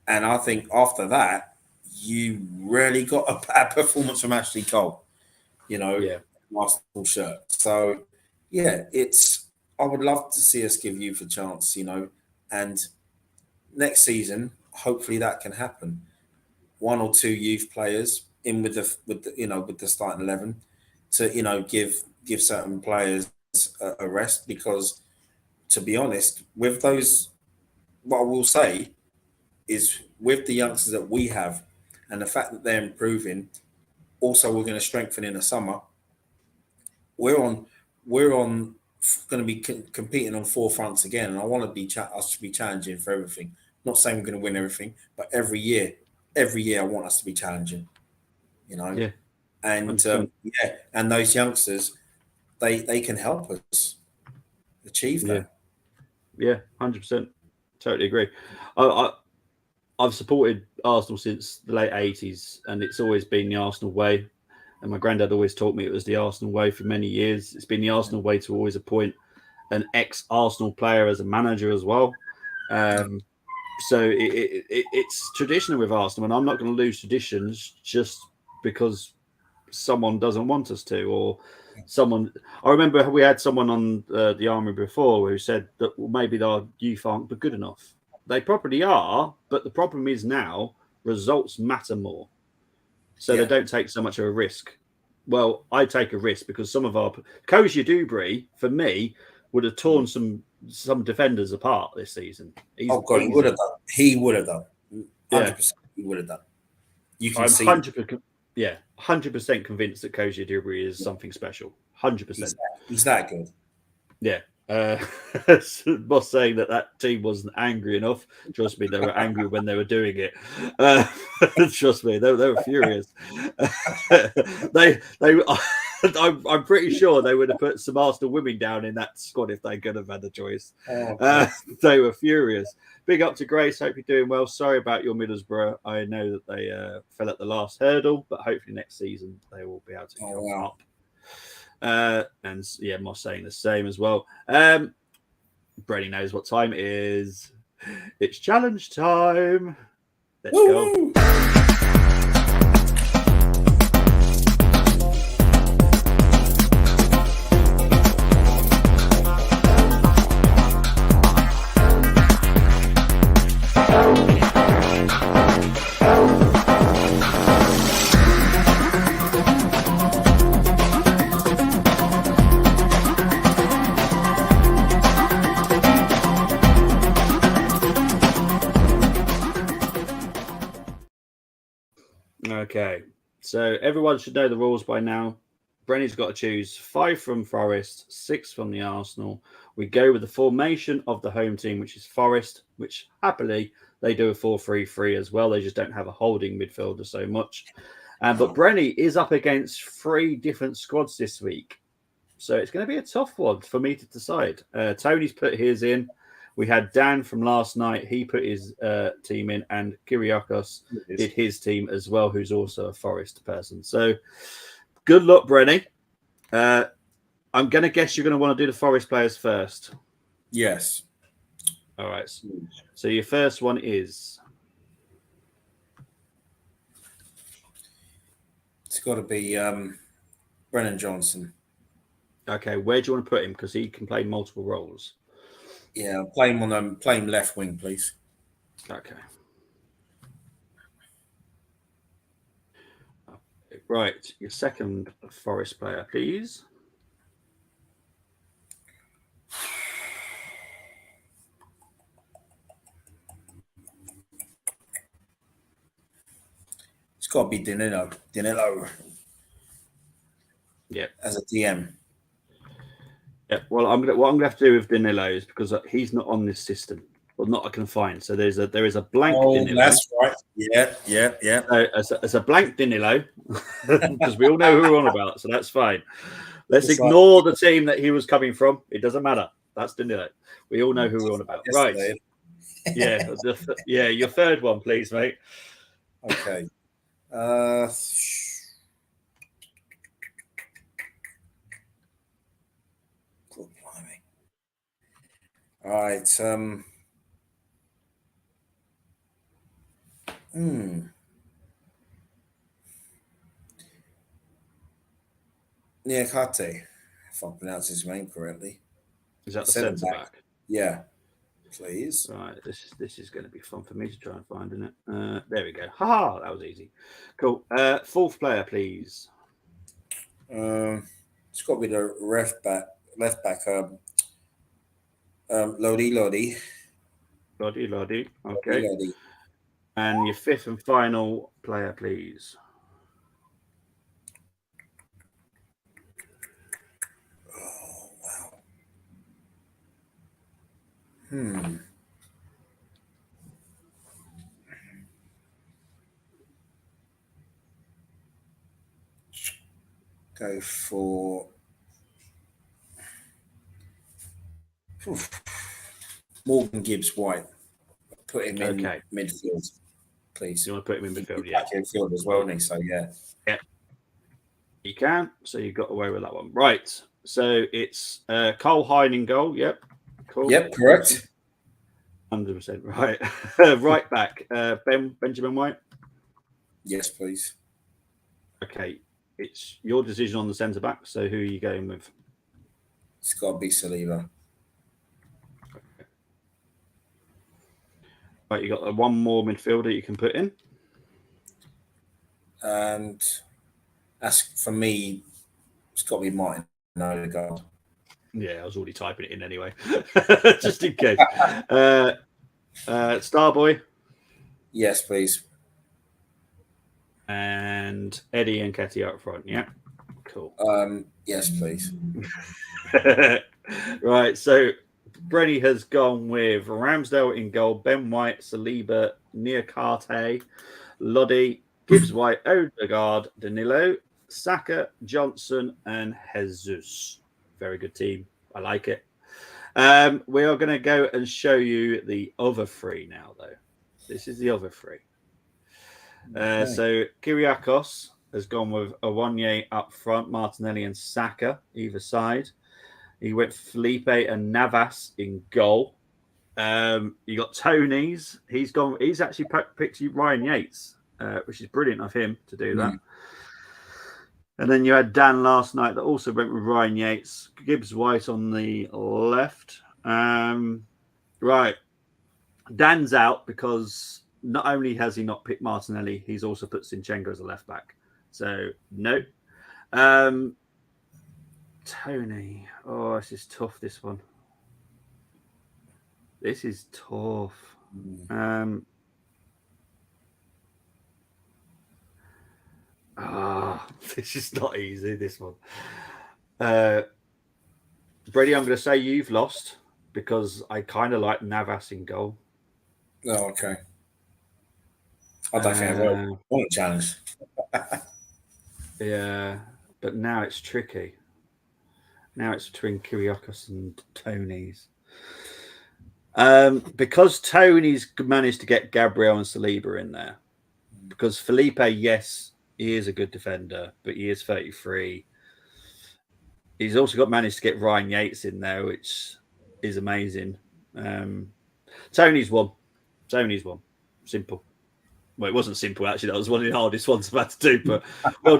And I think after that, you really got a bad performance from Ashley Cole. Arsenal shirt. So I would love to see us give youth a chance. And next season, hopefully that can happen. 1 or 2 youth players in with the starting 11 to give certain players a rest, because to be honest, with those, what I will say is with the youngsters that we have and the fact that they're improving, also we're going to strengthen in the summer. We're on going to be competing on 4 fronts again, and I want to be us to be challenging for everything. Not saying we're going to win everything, but every year I want us to be challenging. Yeah. And and those youngsters, they can help us achieve that. Yeah, 100%. Totally agree. I I've supported Arsenal since the late 80s, and it's always been the Arsenal way. And my granddad always taught me it was the Arsenal way for many years. It's been the Arsenal way to always appoint an ex-Arsenal player as a manager as well. So it's traditional with Arsenal, and I'm not going to lose traditions just because someone doesn't want us to, or someone. I remember we had someone on the Armoury before who said that maybe our youth aren't good enough. They probably are, but the problem is now results matter more. So they don't take so much of a risk. Well, I take a risk because some of our Koji Dubry, for me, would have torn some defenders apart this season. He would have done. He would have done. 100%. He would have done. You can see. 100% convinced that Koji Dubry is something special. 100%. He's that good. Yeah. Boss saying that team wasn't angry enough. Trust me, they were angry when they were doing it. Trust me, they were furious. I'm pretty sure they would have put some Arsenal women down in that squad if they could have had a choice. They were furious. Big up to Grace. Hope you're doing well. Sorry about your Middlesbrough. I know that they fell at the last hurdle, but hopefully next season they will be able to go up. And yeah, Moss saying the same as well. Brady knows what time it is. It's challenge time. Let's go. Okay, so everyone should know the rules by now. Brenny's got to choose 5 from Forest, 6 from the Arsenal. We go with the formation of the home team, which is Forest, which happily they do a 4-3-3 as well. They just don't have a holding midfielder so much. But Brenny is up against 3 different squads this week. So it's going to be a tough one for me to decide. Tony's put his in. We had Dan from last night. He put his team in, and Kyriakos did his team as well, who's also a Forest person. So good luck, Brenny. I'm going to guess you're going to want to do the Forest players first. Yes. All right. So your first one is? It's got to be Brennan Johnson. Okay. Where do you want to put him? Because he can play multiple roles. Yeah, play him on play him left wing, please. Okay. Right, your second Forest player, please. It's got to be Danilo. Yeah. As a DM. Yeah. Well, what I'm gonna have to do with Danilo is because he's not on this system. Well, not I can find. So there is a blank Danilo. That's right. Yeah. So it's a blank Danilo because we all know who we're on about. So that's fine. Let's ignore the team that he was coming from. It doesn't matter. That's Danilo. We all know who we're on about. Right. Yeah. Your third one, please, mate. Okay. All right. Niakate, if I pronounce his name correctly. Is that the centre back? Yeah. Please. Right. This is going to be fun for me to try and find, isn't it? There we go. Ha! That was easy. Cool. Fourth player, please. It's got to be the left back. Lodi. Okay. Lodi. And your fifth and final player, please. Oh, wow. Go for Morgan Gibbs White. Put him in midfield. please. You want to put him in midfield? Yeah, midfield as well, Nick. So yeah, you can. So you got away with that one, right? So it's Cole Hine in goal. Yep, cool. Yep, correct. 100% right. Right back, Benjamin White. Yes, please. Okay, it's your decision on the centre back. So who are you going with? It's got to be Saliba. Okay. Right, you got one more midfielder you can put in. And that's for me. It's got to be Martin Odegaard. Yeah, I was already typing it in anyway, just in case. Starboy. Yes, please. And Eddie and Ketty up front. Yeah, cool. Yes, please. Right, so Brenny has gone with Ramsdale in goal, Ben White, Saliba, Niakate, Lodi, Gibbs White, Odegaard, Danilo, Saka, Johnson, and Jesus. Very good team. I like it. We are going to go and show you the other three now, though. This is the other three. So Kyriakos has gone with Awonye up front, Martinelli and Saka either side. He went Felipe and Navas in goal. You got Tony's. He's actually picked Ryan Yates, which is brilliant of him to do that. And then you had Dan last night that also went with Ryan Yates, Gibbs White on the left. Right. Dan's out because not only has he not picked Martinelli, he's also put Zinchenko as a left back. So, no. Tony. Oh, this is tough, this one. This is tough. This is not easy, this one. Brady, I'm going to say you've lost because I kind of like Navas in goal. Oh, okay. I don't think I want a challenge. Yeah, but now it's tricky. Now it's between Kyriakos and Tony's. Because Tony's managed to get Gabriel and Saliba in there. Because Felipe, yes, he is a good defender, but he is 33. He's also managed to get Ryan Yates in there, which is amazing. Tony's won. Simple. Well, it wasn't simple actually. That was one of the hardest ones I've had to do. But well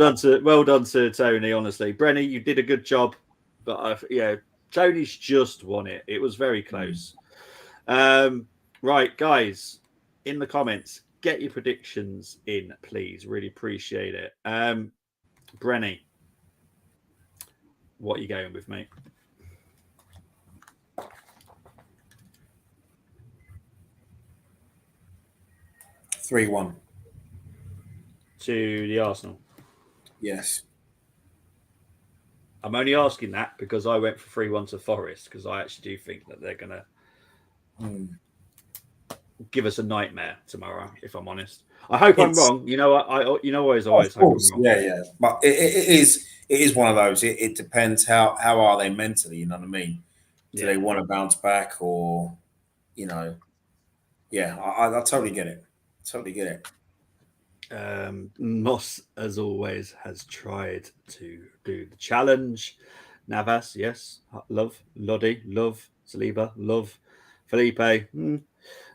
done to Tony. Honestly, Brenny, you did a good job. But Tony's just won it. It was very close. Right, guys, in the comments, get your predictions in, please. Really appreciate it. Brenny, what are you going with, mate? Three 3-1 to the Arsenal. Yes. I'm only asking that because I went for 3-1 to Forest because I actually do think that they're going to give us a nightmare tomorrow, if I'm honest. I hope I'm wrong. You know, always hope I'm wrong. Yeah. But it is one of those. It depends how are they mentally, you know what I mean? Do they want to bounce back or, you know, I totally get it. Moss, as always, has tried to do the challenge. Navas, yes. Love. Lodi, love. Saliba, love. Felipe, White,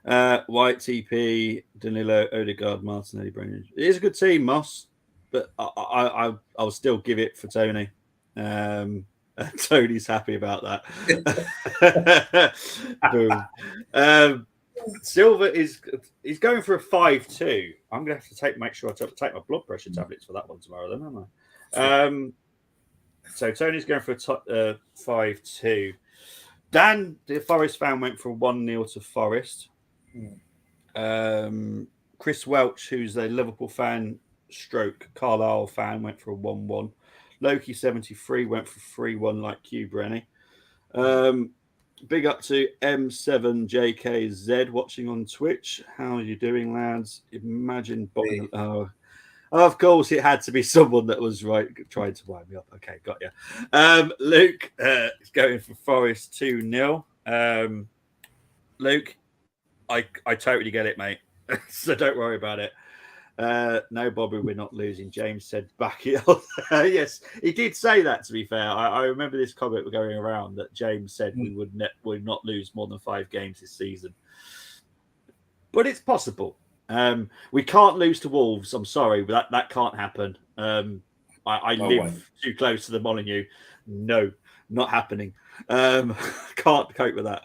TP, Danilo, Odegaard, Martinelli, Brennan. It is a good team, Moss, but I'll still give it for Tony. Tony's happy about that. Boom. Silver is going for a 5-2. I'm going to have to make sure I take my blood pressure tablets for that one tomorrow, then, aren't I? So Tony's going for a 5-2. Dan, the Forest fan, went for a 1-0 to Forest. Chris Welch, who's a Liverpool fan / Carlisle fan, went for a 1-1. Loki 73 went for 3-1 like you, Brenny. Big up to M7JKZ watching on Twitch. How are you doing, lads? Imagine bottom. Oh, of course, it had to be someone that was trying to wind me up. Okay, got you. Luke is going for Forest 2-0. Luke, I totally get it, mate. So don't worry about it. No, Bobby, we're not losing. James said back it up. Yes, he did say that, to be fair. I remember this comment going around that James said we would not lose more than 5 games this season. But it's possible. We can't lose to Wolves. I'm sorry, but that can't happen. I live too close to the Molyneux. No, not happening. Can't cope with that.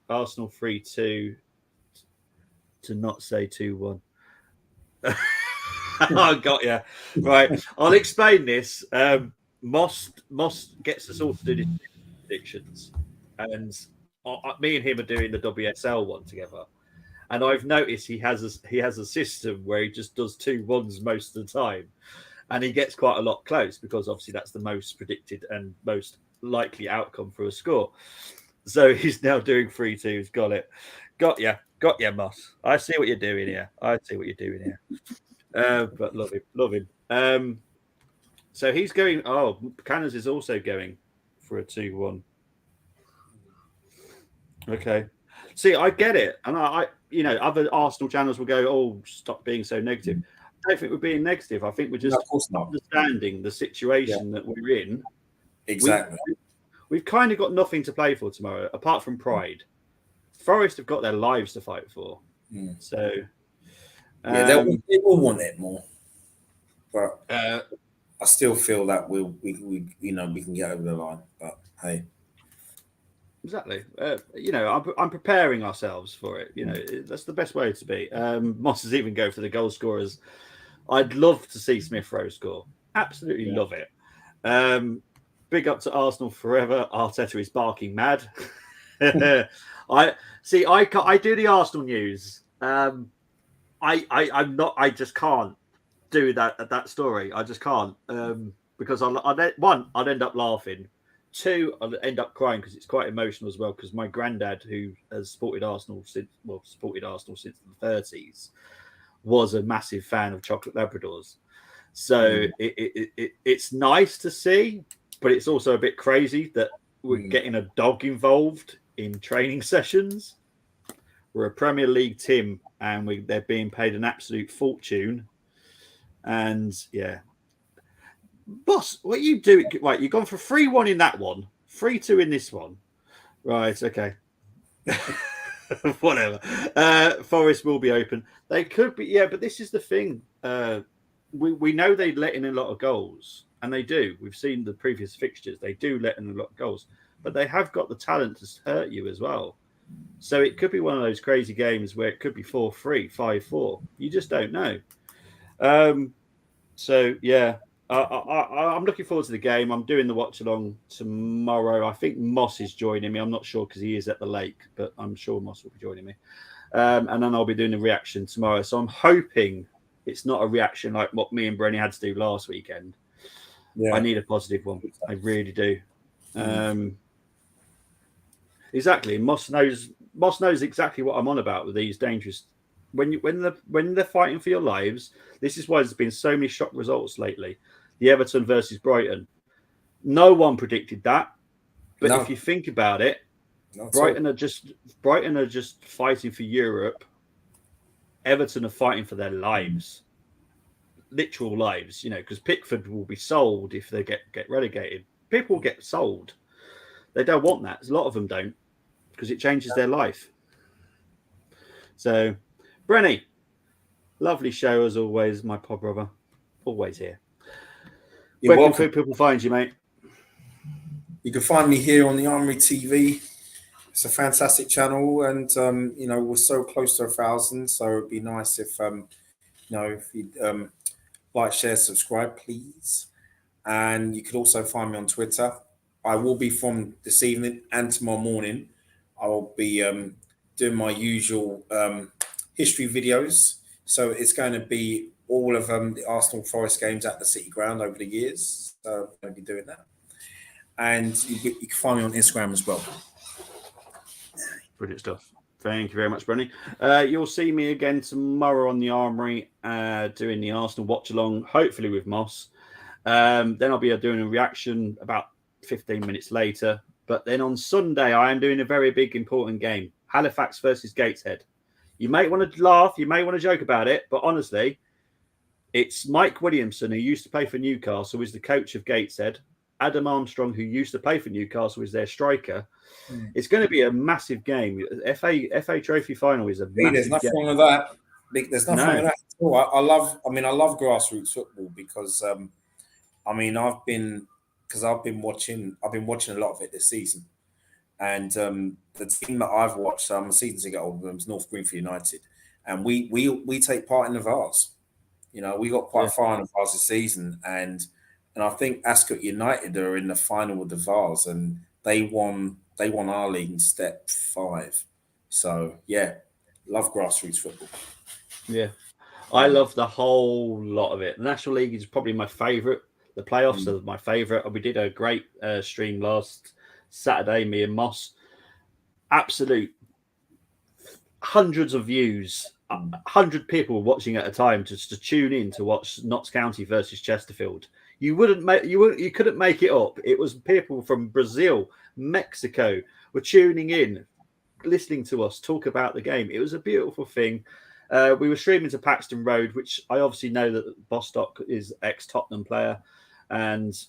Arsenal 3-2 to not say 2-1. I got you. Right. I'll explain this. Moss gets us all to do these predictions. And me and him are doing the WSL one together. And I've noticed he has a system where he just does 2-1s most of the time. And he gets quite a lot close because obviously that's the most predicted and most likely outcome for a score. So he's now doing 3-2s. Got it. Got ya, Moss. I see what you're doing here. But love him. So he's going. Oh, Cannons is also going for a 2-1. Okay. See, I get it, and I other Arsenal channels will go, "Oh, stop being so negative." I don't think we're being negative. I think we're just understanding the situation that we're in. Exactly. We've kind of got nothing to play for tomorrow, apart from pride. Forest have got their lives to fight for. So, they will want it more. But I still feel that we can get over the line. But hey. Exactly. I'm preparing ourselves for it. That's the best way to be. Moss is even going for the goal scorers. I'd love to see Smith Rowe score. Absolutely love it. Big up to Arsenal forever. Arteta is barking mad. I do the Arsenal news. I'm not. I just can't do that story. I just can't because I'd end up laughing. 2, I'll end up crying because it's quite emotional as well. Because my granddad, who has supported Arsenal since the 30s, was a massive fan of chocolate Labradors. So it's nice to see, but it's also a bit crazy that we're getting a dog involved in training sessions. We're a Premier League team, and they're being paid an absolute fortune. And Boss, what you do? Right, you've gone for 3-1 in that one, 3-2 in this one. Right, okay. Whatever. Forest will be open. They could be, but this is the thing. We know they let in a lot of goals, and they do. We've seen the previous fixtures. They do let in a lot of goals, but they have got the talent to hurt you as well. So it could be one of those crazy games where it could be 4-3, 5-4. You just don't know. I'm looking forward to the game. I'm doing the watch along tomorrow. I think Moss is joining me. I'm not sure because he is at the lake, but I'm sure Moss will be joining me. And then I'll be doing the reaction tomorrow. So I'm hoping it's not a reaction like what me and Brenny had to do last weekend. I need a positive one. I really do. Exactly. Moss knows exactly what I'm on about with these dangerous. When they're fighting for your lives, this is why there's been so many shock results lately. The Everton versus Brighton. No one predicted that, but if you think about it, Brighton are just fighting for Europe. Everton are fighting for their lives, literal lives. Because Pickford will be sold if they get relegated. People get sold. They don't want that. A lot of them don't, because it changes their life. So. Brenny, lovely show as always, my pod brother. Always here. Where can people find you, mate? You can find me here on the Armoury TV. It's a fantastic channel, and we're so close to 1,000, so it'd be nice if if you'd like, share, subscribe, please. And you could also find me on Twitter. I will be from this evening and tomorrow morning. I will be doing my usual history videos. So it's going to be all of the Arsenal Forest games at the City Ground over the years. So I'm going to be doing that. And you can find me on Instagram as well. Brilliant stuff. Thank you very much, Brenny. You'll see me again tomorrow on the Armoury doing the Arsenal watch along, hopefully with Moss. Then I'll be doing a reaction about 15 minutes later. But then on Sunday, I am doing a very big, important game. Halifax versus Gateshead. You may want to laugh, you may want to joke about it, but honestly, it's Mike Williamson, who used to play for Newcastle, who is the coach of Gateshead. Adam Armstrong, who used to play for Newcastle, is their striker. It's going to be a massive game. FA Trophy final is a massive There's nothing game. wrong with that. There's nothing wrong with that at all. I love grassroots football because I've been watching a lot of it this season, and the team that I've watched, I'm a season ticket holder, is North Greenfield United, and we take part in the Vars. You know, we got quite far in the Vars this season, and I think Ascot United are in the final with the Vars, and they won our league in step 5. So yeah, love grassroots football. Yeah, I love the whole lot of it. The National League is probably my favourite. The playoffs are my favourite. We did a great stream last Saturday, me and Moss. Absolute hundreds of views, 100 people watching at a time just to tune in to watch Notts County versus Chesterfield. You couldn't make it up. It was people from Brazil, Mexico were tuning in, listening to us talk about the game. It was a beautiful thing. We were streaming to Paxton Road, which I obviously know that Bostock is ex-Tottenham player. And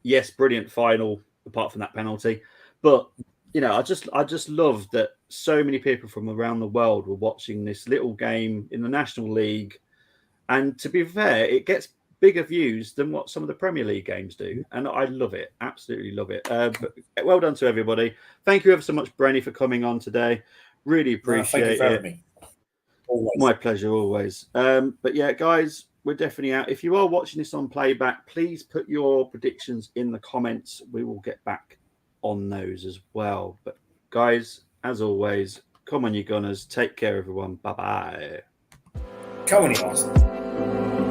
yes, brilliant final, apart from that penalty. But, you know, I just love that so many people from around the world were watching this little game in the National League. And to be fair, it gets bigger views than what some of the Premier League games do. And I love it. Absolutely love it. But well done to everybody. Thank you ever so much, Brenny, for coming on today. Really appreciate thank you for it. having me. Always. My pleasure, always. But yeah, guys, we're definitely out. If you are watching this on playback, please put your predictions in the comments. We will get back on those as well. But guys, as always, come on, you Gunners. Take care, everyone. Bye-bye. Come on, you Arsenal.